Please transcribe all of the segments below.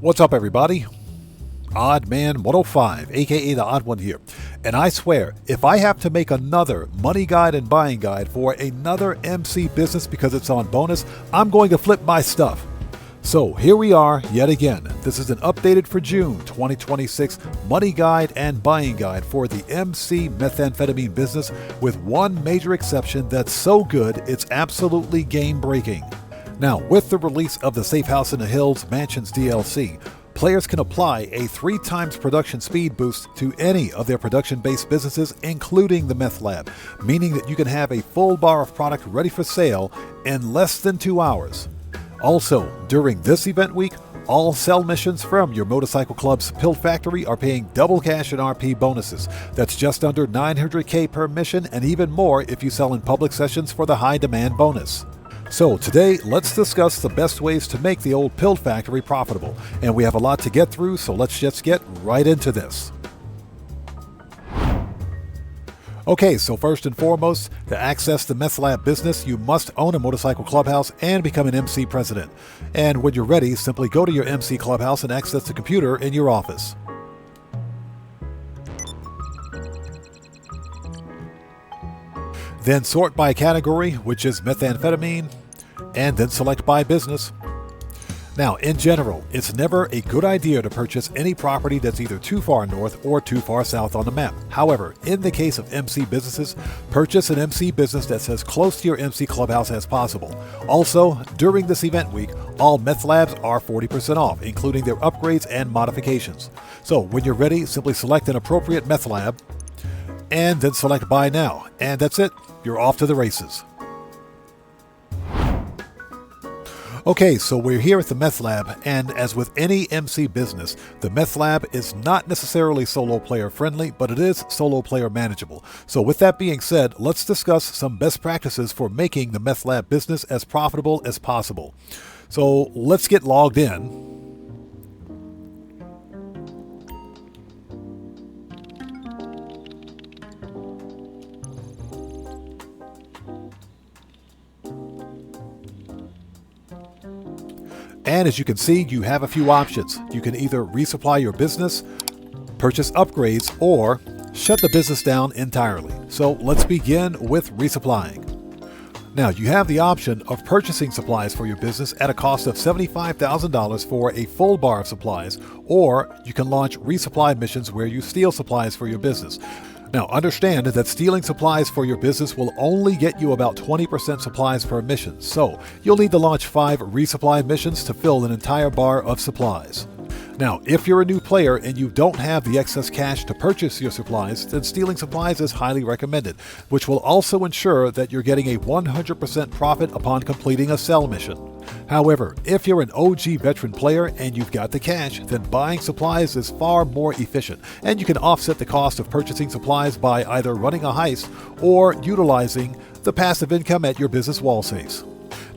What's up, everybody? OddMan105, aka the Odd One here. And I swear, if I have to make another money guide and buying guide for another MC business because it's on bonus, I'm going to flip my stuff. So here we are yet again. This is an updated for June 2026 money guide and buying guide for the MC methamphetamine business, with one major exception that's so good it's absolutely game breaking. Now, with the release of the Safe House in the Hills Mansions DLC, players can apply a 3 times production speed boost to any of their production-based businesses, including the Meth Lab, meaning that you can have a full bar of product ready for sale in less than 2 hours. Also, during this event week, all sell missions from your motorcycle club's pill factory are paying double cash and RP bonuses. That's just under 900k per mission, and even more if you sell in public sessions for the high demand bonus. So today, let's discuss the best ways to make the old pill factory profitable. And we have a lot to get through, so let's just get right into this. Okay, so first and foremost, to access the Meth Lab business, you must own a motorcycle clubhouse and become an MC president. And when you're ready, simply go to your MC clubhouse and access the computer in your office. Then sort by category, which is methamphetamine, and then select by business. Now, in general, it's never a good idea to purchase any property that's either too far north or too far south on the map. However, in the case of MC businesses, purchase an MC business that's as close to your MC clubhouse as possible. Also, during this event week, all Meth Labs are 40% off, including their upgrades and modifications. So when you're ready, simply select an appropriate Meth Lab, and then select Buy Now. And that's it. You're off to the races. Okay, so we're here at the Meth Lab, and as with any MC business, the Meth Lab is not necessarily solo player friendly, but it is solo player manageable. So with that being said, let's discuss some best practices for making the Meth Lab business as profitable as possible. So let's get logged in. And as you can see, you have a few options. You can either resupply your business, purchase upgrades, or shut the business down entirely. So let's begin with resupplying. Now, you have the option of purchasing supplies for your business at a cost of $75,000 for a full bar of supplies, or you can launch resupply missions where you steal supplies for your business. Now, understand that stealing supplies for your business will only get you about 20% supplies per mission, so you'll need to launch 5 resupply missions to fill an entire bar of supplies. Now, if you're a new player and you don't have the excess cash to purchase your supplies, then stealing supplies is highly recommended, which will also ensure that you're getting a 100% profit upon completing a sell mission. However, if you're an OG veteran player and you've got the cash, then buying supplies is far more efficient, and you can offset the cost of purchasing supplies by either running a heist or utilizing the passive income at your business wall safes.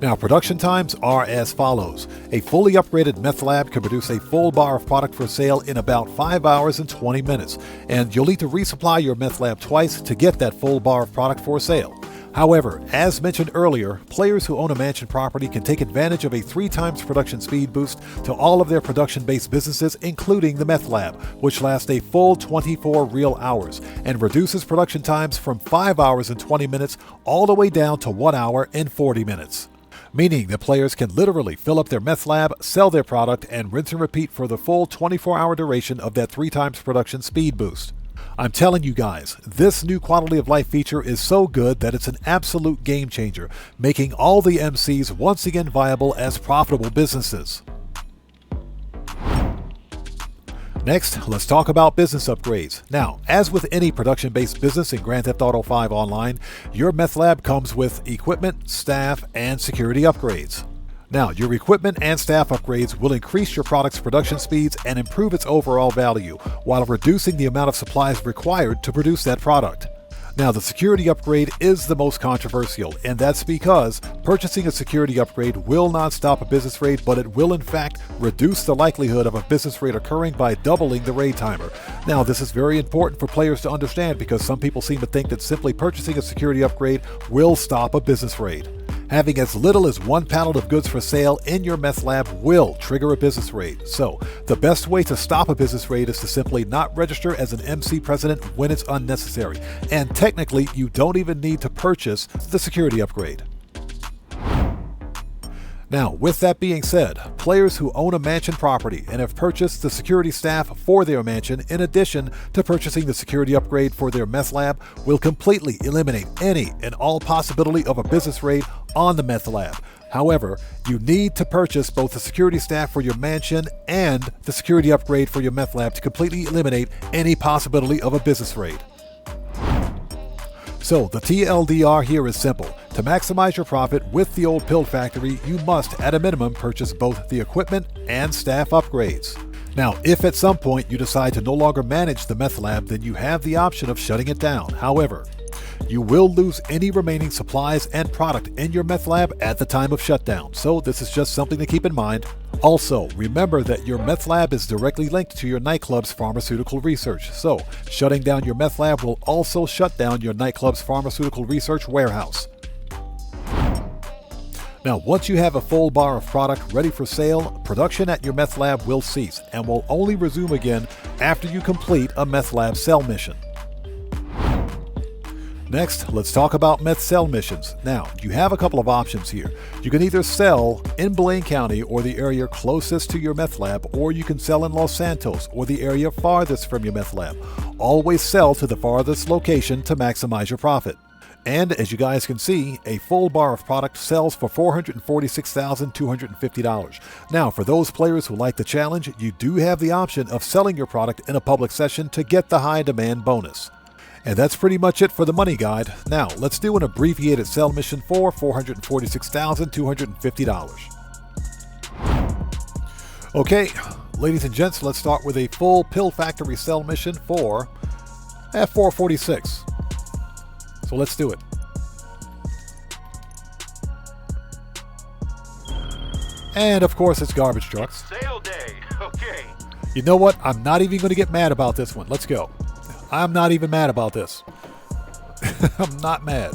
Now, production times are as follows. A fully upgraded Meth Lab can produce a full bar of product for sale in about 5 hours and 20 minutes, and you'll need to resupply your Meth Lab twice to get that full bar of product for sale. However, as mentioned earlier, players who own a mansion property can take advantage of a 3 times production speed boost to all of their production-based businesses, including the Meth Lab, which lasts a full 24 real hours and reduces production times from 5 hours and 20 minutes all the way down to 1 hour and 40 minutes. Meaning that players can literally fill up their Meth Lab, sell their product, and rinse and repeat for the full 24-hour duration of that 3 times production speed boost. I'm telling you guys, this new quality of life feature is so good that it's an absolute game changer, making all the MCs once again viable as profitable businesses. Next, let's talk about business upgrades. Now, as with any production-based business in Grand Theft Auto 5 Online, your Meth Lab comes with equipment, staff, and security upgrades. Now, your equipment and staff upgrades will increase your product's production speeds and improve its overall value, while reducing the amount of supplies required to produce that product. Now, the security upgrade is the most controversial, and that's because purchasing a security upgrade will not stop a business raid, but it will in fact reduce the likelihood of a business raid occurring by doubling the raid timer. Now, this is very important for players to understand because some people seem to think that simply purchasing a security upgrade will stop a business raid. Having as little as 1 pallet of goods for sale in your meth lab will trigger a business raid. So, the best way to stop a business raid is to simply not register as an MC president when it's unnecessary. And technically, you don't even need to purchase the security upgrade. Now, with that being said, players who own a mansion property and have purchased the security staff for their mansion in addition to purchasing the security upgrade for their meth lab will completely eliminate any and all possibility of a business raid on the meth lab. However, you need to purchase both the security staff for your mansion and the security upgrade for your meth lab to completely eliminate any possibility of a business raid. So the TLDR here is simple. To maximize your profit with the old pill factory, you must at a minimum purchase both the equipment and staff upgrades. Now, if at some point you decide to no longer manage the meth lab, then you have the option of shutting it down. However, you will lose any remaining supplies and product in your meth lab at the time of shutdown, so this is just something to keep in mind. Also, remember that your meth lab is directly linked to your nightclub's pharmaceutical research, so shutting down your meth lab will also shut down your nightclub's pharmaceutical research warehouse. Now, once you have a full bar of product ready for sale, production at your meth lab will cease and will only resume again after you complete a meth lab sell mission. Next, let's talk about meth sell missions. Now, you have a couple of options here. You can either sell in Blaine County or the area closest to your meth lab, or you can sell in Los Santos or the area farthest from your meth lab. Always sell to the farthest location to maximize your profit. And as you guys can see, a full bar of product sells for $446,250. Now, for those players who like the challenge, you do have the option of selling your product in a public session to get the high demand bonus. And that's pretty much it for the money guide. Now, let's do an abbreviated sell mission for $446,250. Okay, ladies and gents, let's start with a full pill factory sell mission for $446. So let's do it. And of course, it's garbage trucks. Sale day. Okay. You know what? I'm not even going to get mad about this one. Let's go. I'm not even mad about this. I'm not mad.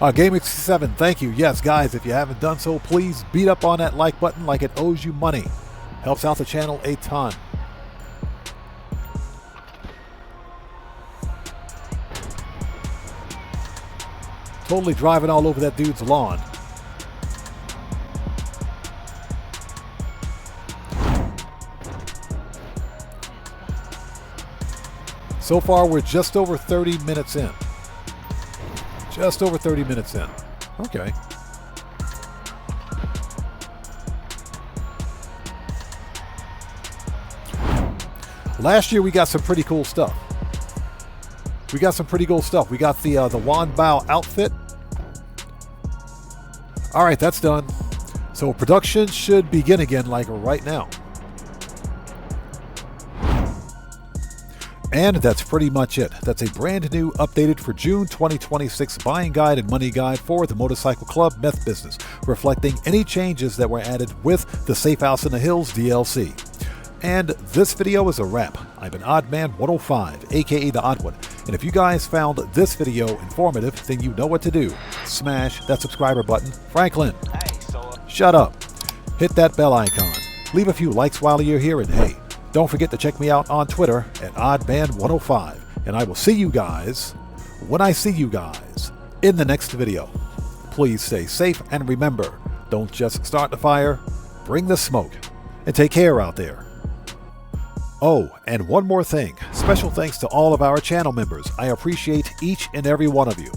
Gaming67, thank you. Yes, guys, if you haven't done so, please beat up on that like button like it owes you money. Helps out the channel a ton. Totally driving all over that dude's lawn. So far, we're just over 30 minutes in. Just over 30 minutes in. Okay. Last year, we got some pretty cool stuff. We got the Wan Bao outfit. All right, that's done. So production should begin again like right now. And that's pretty much it. That's a brand new, updated for June 2026 buying guide and money guide for the Motorcycle Club Meth business, reflecting any changes that were added with the Safe House in the Hills DLC. And this video is a wrap. I've been OddMan105, aka The Odd One. And if you guys found this video informative, then you know what to do. Smash that subscriber button. Franklin, shut up. Hit that bell icon. Leave a few likes while you're here, and hey, don't forget to check me out on Twitter at OddMan105. And I will see you guys when I see you guys in the next video. Please stay safe, and remember, don't just start the fire, bring the smoke. And take care out there. Oh, and one more thing. Special thanks to all of our channel members. I appreciate each and every one of you.